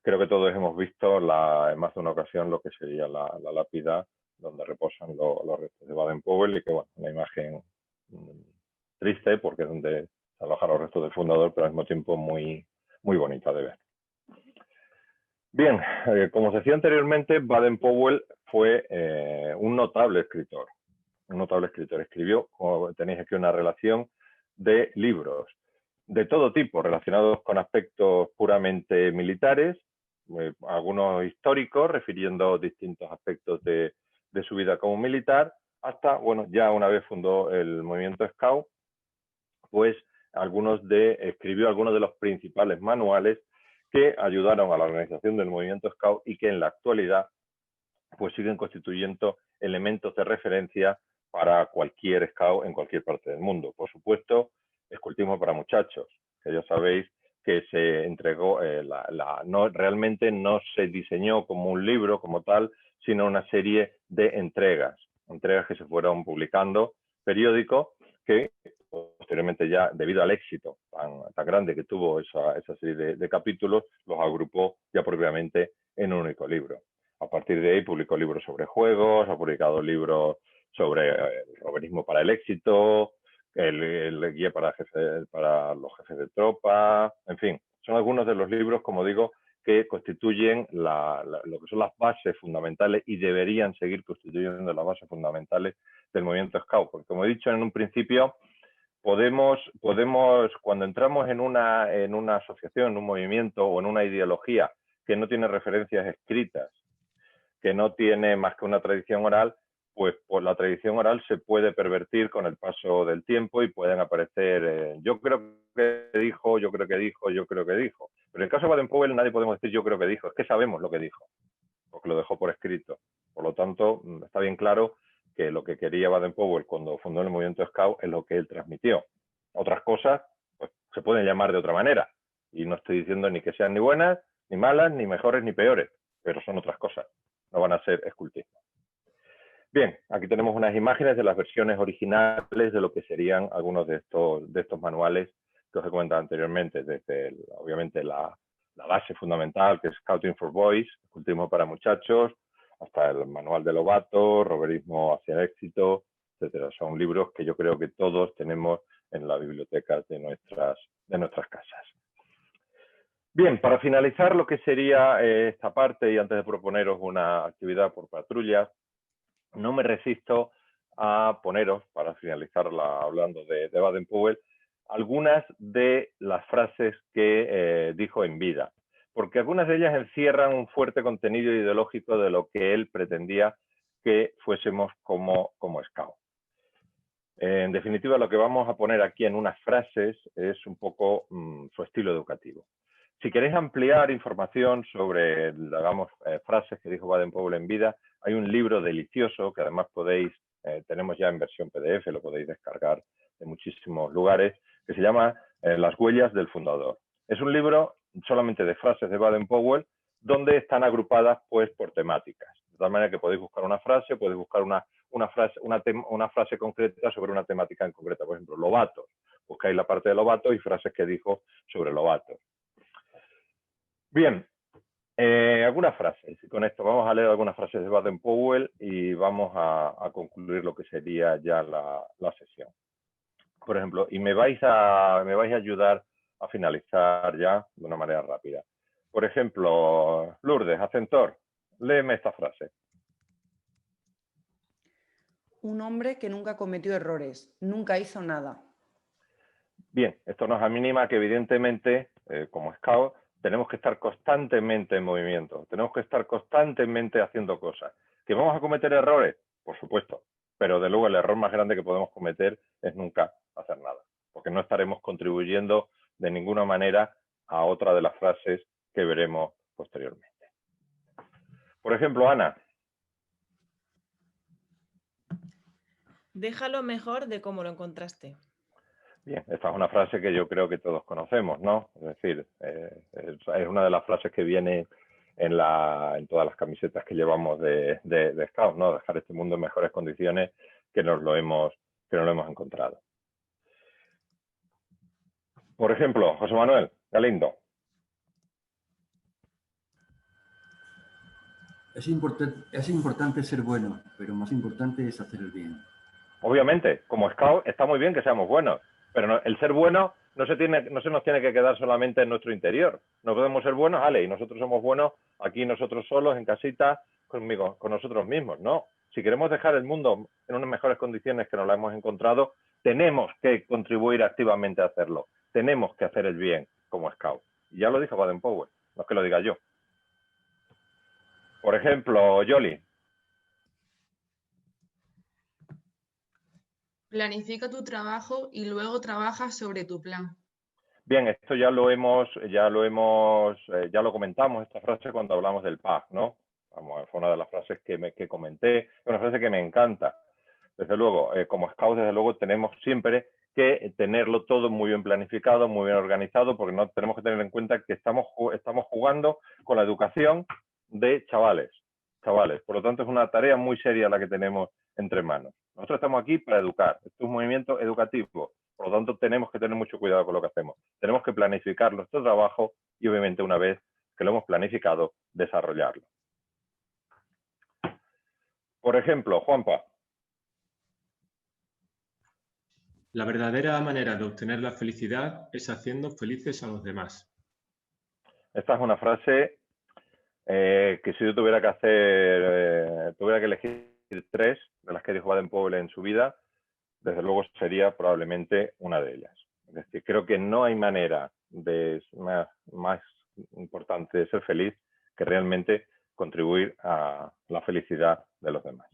Creo que todos hemos visto en más de una ocasión lo que sería la lápida donde reposan los restos de Baden-Powell y que, bueno, una imagen triste porque es donde se alojan los restos del fundador, pero al mismo tiempo muy, muy bonita de ver. Bien, como os decía anteriormente, Baden-Powell fue un notable escritor. Escribió, como tenéis aquí, una relación de libros de todo tipo, relacionados con aspectos puramente militares, algunos históricos, refiriendo distintos aspectos de su vida como militar, hasta, bueno, ya una vez fundó el movimiento Scout, pues escribió algunos de los principales manuales que ayudaron a la organización del movimiento Scout y que en la actualidad pues siguen constituyendo elementos de referencia para cualquier Scout en cualquier parte del mundo. Por supuesto, Escultismo para Muchachos, que ya sabéis que se entregó, realmente no se diseñó como un libro como tal, sino una serie de entregas que se fueron publicando, periódicos, que posteriormente ya, debido al éxito tan grande que tuvo esa serie de capítulos, los agrupó ya propiamente en un único libro. A partir de ahí publicó libros sobre juegos, ha publicado libros sobre el roverismo para el éxito, el guía para los jefes de tropa, en fin, son algunos de los libros, como digo, que constituyen lo que son las bases fundamentales y deberían seguir constituyendo las bases fundamentales del movimiento Scout, porque como he dicho en un principio, podemos cuando entramos en una asociación, en un movimiento o en una ideología que no tiene referencias escritas, que no tiene más que una tradición oral, pues por la tradición oral se puede pervertir con el paso del tiempo y pueden aparecer yo creo que dijo, yo creo que dijo, yo creo que dijo. Pero en el caso de Baden-Powell nadie podemos decir yo creo que dijo, es que sabemos lo que dijo, porque lo dejó por escrito. Por lo tanto, está bien claro que lo que quería Baden-Powell cuando fundó el movimiento Scout es lo que él transmitió. Otras cosas pues, se pueden llamar de otra manera. Y no estoy diciendo ni que sean ni buenas, ni malas, ni mejores, ni peores, pero son otras cosas. No van a ser escultismo. Bien, aquí tenemos unas imágenes de las versiones originales de lo que serían algunos de estos manuales que os he comentado anteriormente, desde obviamente la base fundamental, que es Scouting for Boys, escultismo para muchachos, hasta el manual de Lobato, Roverismo hacia el éxito, etcétera. Son libros que yo creo que todos tenemos en las bibliotecas de nuestras casas. Bien, para finalizar lo que sería esta parte y antes de proponeros una actividad por patrulla, no me resisto a poneros, para finalizar hablando de Baden-Powell, algunas de las frases que dijo en vida, porque algunas de ellas encierran un fuerte contenido ideológico de lo que él pretendía que fuésemos como Scout. En definitiva, lo que vamos a poner aquí en unas frases es un poco su estilo educativo. Si queréis ampliar información sobre, digamos, frases que dijo Baden-Powell en vida, hay un libro delicioso que además tenemos ya en versión PDF, lo podéis descargar de muchísimos lugares, que se llama Las huellas del fundador. Es un libro solamente de frases de Baden-Powell, donde están agrupadas pues por temáticas. De tal manera que podéis buscar una frase, podéis buscar una frase concreta sobre una temática en concreta. Por ejemplo, Lobato. Buscáis la parte de Lobato y frases que dijo sobre Lobato. Bien, algunas frases. Con esto vamos a leer algunas frases de Baden-Powell y vamos a concluir lo que sería ya la sesión. Por ejemplo, y me vais a ayudar a finalizar ya de una manera rápida. Por ejemplo, Lourdes, Acentor, léeme esta frase. Un hombre que nunca cometió errores, nunca hizo nada. Bien, esto nos anima que evidentemente, como Scout, tenemos que estar constantemente en movimiento, tenemos que estar constantemente haciendo cosas. ¿Que vamos a cometer errores? Por supuesto, pero de luego el error más grande que podemos cometer es nunca hacer nada, porque no estaremos contribuyendo de ninguna manera a otra de las frases que veremos posteriormente. Por ejemplo, Ana. Déjalo mejor de cómo lo encontraste. Bien, esta es una frase que yo creo que todos conocemos, ¿no? Es decir, es una de las frases que viene en todas las camisetas que llevamos de Scout, ¿no? Dejar este mundo en mejores condiciones que nos lo hemos encontrado. Por ejemplo, José Manuel Galindo. Es importante ser bueno, pero más importante es hacer el bien. Obviamente, como Scout está muy bien que seamos buenos, pero no, el ser bueno no se nos tiene que quedar solamente en nuestro interior. No podemos ser buenos, y nosotros somos buenos aquí nosotros solos, en casita, con nosotros mismos, ¿no? Si queremos dejar el mundo en unas mejores condiciones que nos la hemos encontrado, tenemos que contribuir activamente a hacerlo. Tenemos que hacer el bien como Scout. Y ya lo dijo Baden-Powell, no es que lo diga yo. Por ejemplo, Yoli. Planifica tu trabajo y luego trabaja sobre tu plan. Bien, esto ya lo comentamos, esta frase cuando hablamos del PAG, ¿no? Vamos, fue una de las frases que comenté, es una frase que me encanta. Desde luego, como Scout, desde luego, tenemos siempre que tenerlo todo muy bien planificado, muy bien organizado, porque no tenemos que tener en cuenta que estamos jugando con la educación de chavales. Por lo tanto, es una tarea muy seria la que tenemos entre manos. Nosotros estamos aquí para educar. Esto es un movimiento educativo. Por lo tanto, tenemos que tener mucho cuidado con lo que hacemos. Tenemos que planificar nuestro trabajo y, obviamente, una vez que lo hemos planificado, desarrollarlo. Por ejemplo, Juanpa. La verdadera manera de obtener la felicidad es haciendo felices a los demás. Esta es una frase que si yo tuviera que elegir 3 de las que dijo Baden-Powell en su vida, desde luego sería probablemente una de ellas. Es decir, creo que no hay manera más importante de ser feliz que realmente contribuir a la felicidad de los demás.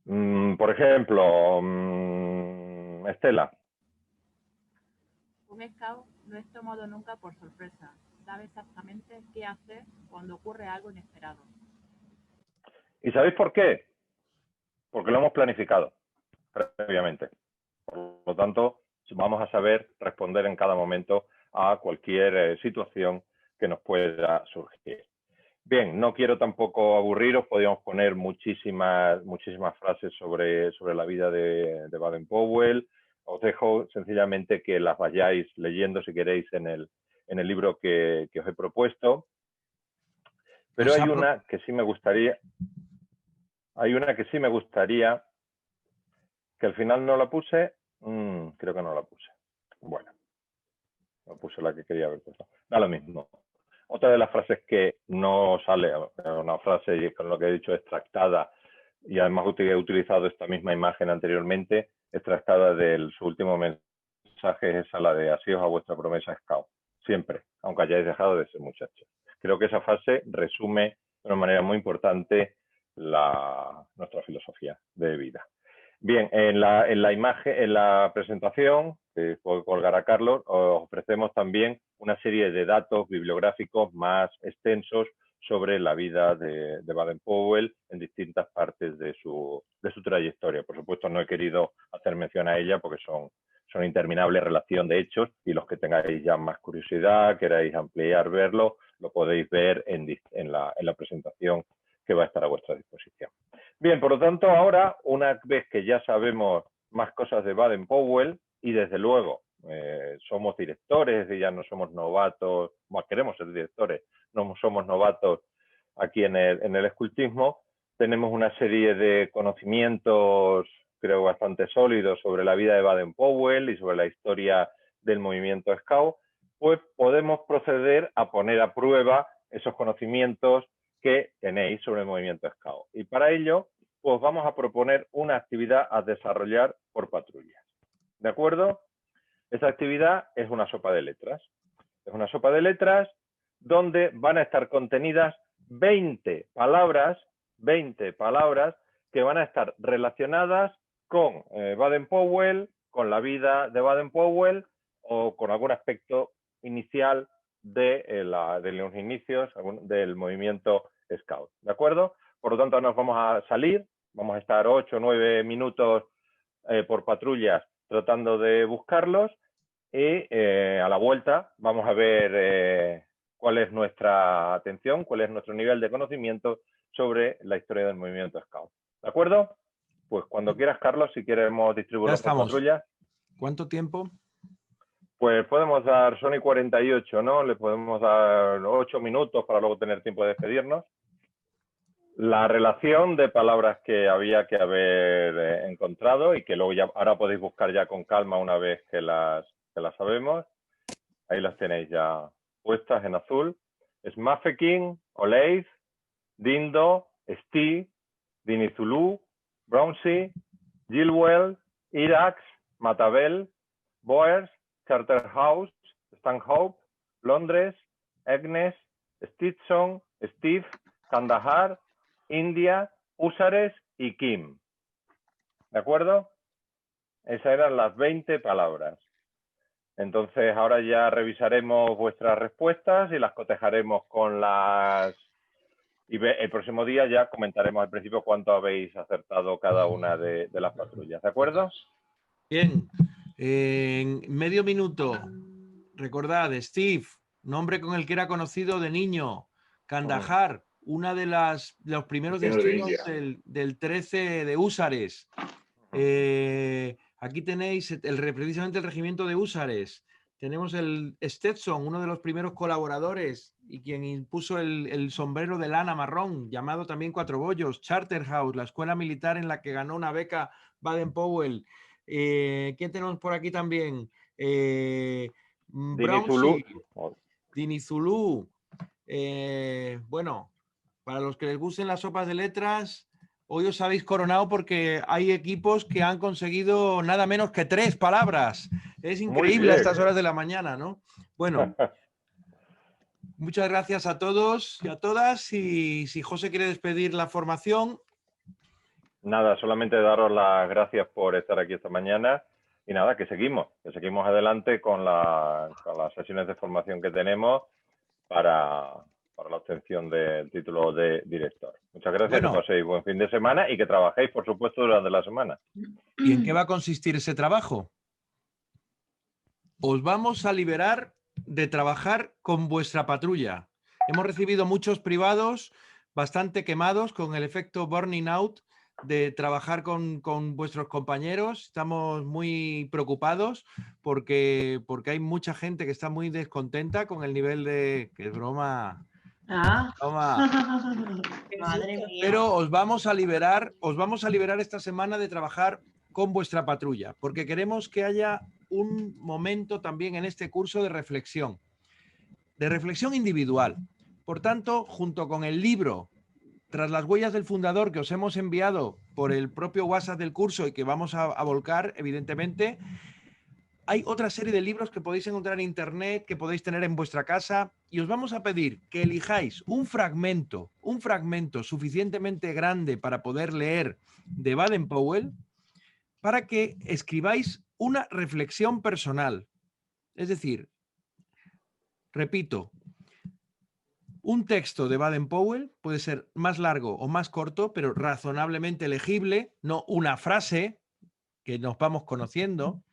Por ejemplo, Estela. Un scout no es tomado nunca por sorpresa. Sabe exactamente qué hacer cuando ocurre algo inesperado. ¿Y sabéis por qué? Porque lo hemos planificado previamente. Por lo tanto, vamos a saber responder en cada momento a cualquier situación que nos pueda surgir. Bien, no quiero tampoco aburriros, podríamos poner muchísimas frases sobre la vida de Baden-Powell. Os dejo sencillamente que las vayáis leyendo si queréis en el libro que os he propuesto. Pero hay una que sí me gustaría, que al final no la puse, creo que no la puse. Bueno, no puse la que quería haber puesto. Da lo mismo. Otra de las frases que no sale, una frase con lo que he dicho extractada, y además he utilizado esta misma imagen anteriormente, extractada de su último mensaje, es esa, la de asíos a vuestra promesa scout, siempre, aunque hayáis dejado de ser muchachos. Creo que esa frase resume de una manera muy importante nuestra filosofía de vida. Bien, en la imagen, en la presentación que puedo colgar a Carlos, os ofrecemos también una serie de datos bibliográficos más extensos sobre la vida de Baden-Powell en distintas partes de su trayectoria. Por supuesto, no he querido hacer mención a ella porque son interminables relación de hechos, y los que tengáis ya más curiosidad, queráis ampliar, verlo, lo podéis ver en la presentación que va a estar a vuestra disposición. Bien, por lo tanto, ahora, una vez que ya sabemos más cosas de Baden-Powell, y desde luego somos directores y ya no somos novatos, bueno, queremos ser directores, no somos novatos aquí en el escultismo, tenemos una serie de conocimientos, creo, bastante sólidos sobre la vida de Baden-Powell y sobre la historia del movimiento Scout, pues podemos proceder a poner a prueba esos conocimientos que tenéis sobre el movimiento Scout. Y para ello, pues vamos a proponer una actividad a desarrollar por patrullas. ¿De acuerdo? Esa actividad es una sopa de letras. Es una sopa de letras donde van a estar contenidas 20 palabras que van a estar relacionadas con Baden-Powell, con la vida de Baden-Powell o con algún aspecto inicial de los inicios del movimiento Scout. ¿De acuerdo? Por lo tanto, nos vamos a salir, vamos a estar 8 o 9 minutos por patrullas tratando de buscarlos, y a la vuelta vamos a ver cuál es nuestra atención, cuál es nuestro nivel de conocimiento sobre la historia del movimiento Scout. ¿De acuerdo? Pues cuando quieras, Carlos, si queremos distribuirlos por patrullas. ¿Cuánto tiempo? Pues podemos dar, son y 48, ¿no? Le podemos dar 8 minutos para luego tener tiempo de despedirnos. La relación de palabras que había que haber encontrado y que luego ya ahora podéis buscar ya con calma una vez que las sabemos. Ahí las tenéis ya puestas en azul. Es Mafeking, Oleiz, Dindo, Steve, Dinizulu, Brownsea, Gilwell, Irax, Matabel, Boers, Charterhouse, Stanhope, Londres, Agnes, Stetson, Steve, Kandahar, India, Húsares y Kim. ¿De acuerdo? Esas eran las 20 palabras. Entonces ahora ya revisaremos vuestras respuestas y las cotejaremos con las... Y el próximo día ya comentaremos al principio cuánto habéis acertado cada una de las patrullas. ¿De acuerdo? Bien. En medio minuto, recordad, Steve, nombre con el que era conocido de niño. Kandahar, una de los primeros destinos del 13 de Húsares. Aquí tenéis precisamente el regimiento de Húsares. Tenemos el Stetson, uno de los primeros colaboradores y quien impuso el sombrero de lana marrón, llamado también Cuatro Bollos. Charterhouse, la escuela militar en la que ganó una beca Baden-Powell. ¿Qué tenemos por aquí también? Dinizulu. Bueno, para los que les gusten las sopas de letras, hoy os habéis coronado porque hay equipos que han conseguido nada menos que 3 palabras. Es increíble a estas horas de la mañana, ¿no? Bueno, muchas gracias a todos y a todas. Y si José quiere despedir la formación. Nada, solamente daros las gracias por estar aquí esta mañana y nada, que seguimos adelante con las sesiones de formación que tenemos para la obtención del título de director. Muchas gracias, Bueno. que paséis buen fin de semana y que trabajéis, por supuesto, durante la semana. ¿Y en qué va a consistir ese trabajo? Os vamos a liberar de trabajar con vuestra patrulla. Hemos recibido muchos privados bastante quemados con el efecto burning out de trabajar con vuestros compañeros. Estamos muy preocupados porque hay mucha gente que está muy descontenta con el nivel de... ¡Qué broma! Ah. Toma. Madre mía. Pero os vamos a liberar esta semana de trabajar con vuestra patrulla, porque queremos que haya un momento también en este curso de reflexión individual. Por tanto, junto con el libro Tras las huellas del fundador, que os hemos enviado por el propio WhatsApp del curso y que vamos a volcar, evidentemente, hay otra serie de libros que podéis encontrar en internet, que podéis tener en vuestra casa, y os vamos a pedir que elijáis un fragmento suficientemente grande para poder leer de Baden-Powell, para que escribáis una reflexión personal. Es decir, repito, un texto de Baden-Powell puede ser más largo o más corto, pero razonablemente legible, no una frase que nos vamos conociendo,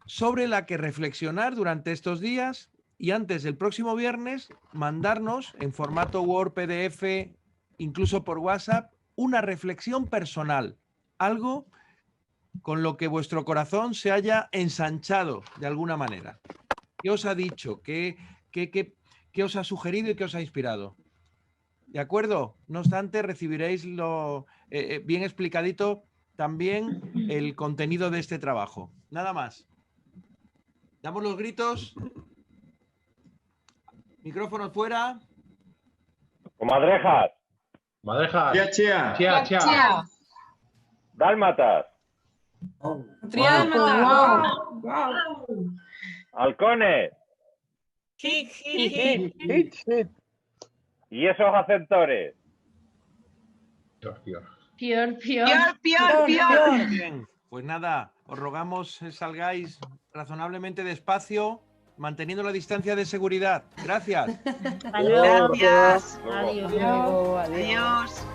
sobre la que reflexionar durante estos días y antes del próximo viernes mandarnos en formato Word, PDF, incluso por WhatsApp, una reflexión personal, algo con lo que vuestro corazón se haya ensanchado de alguna manera. ¿Qué os ha dicho? ¿Qué os ha sugerido y qué os ha inspirado? ¿De acuerdo? No obstante, recibiréis bien explicadito también el contenido de este trabajo. Nada más. Damos los gritos. Micrófonos fuera. Comadrejas. Madrejas. Chia, chia. Chia, chia. Dálmatas. Triálmatas. Halcones. Hit, hit, hit. Y esos acentores. Pior. Pior, pior. Bien, pues nada, os rogamos salgáis razonablemente despacio, manteniendo la distancia de seguridad. Gracias. Gracias. Adiós. Adiós. Adiós. Adiós.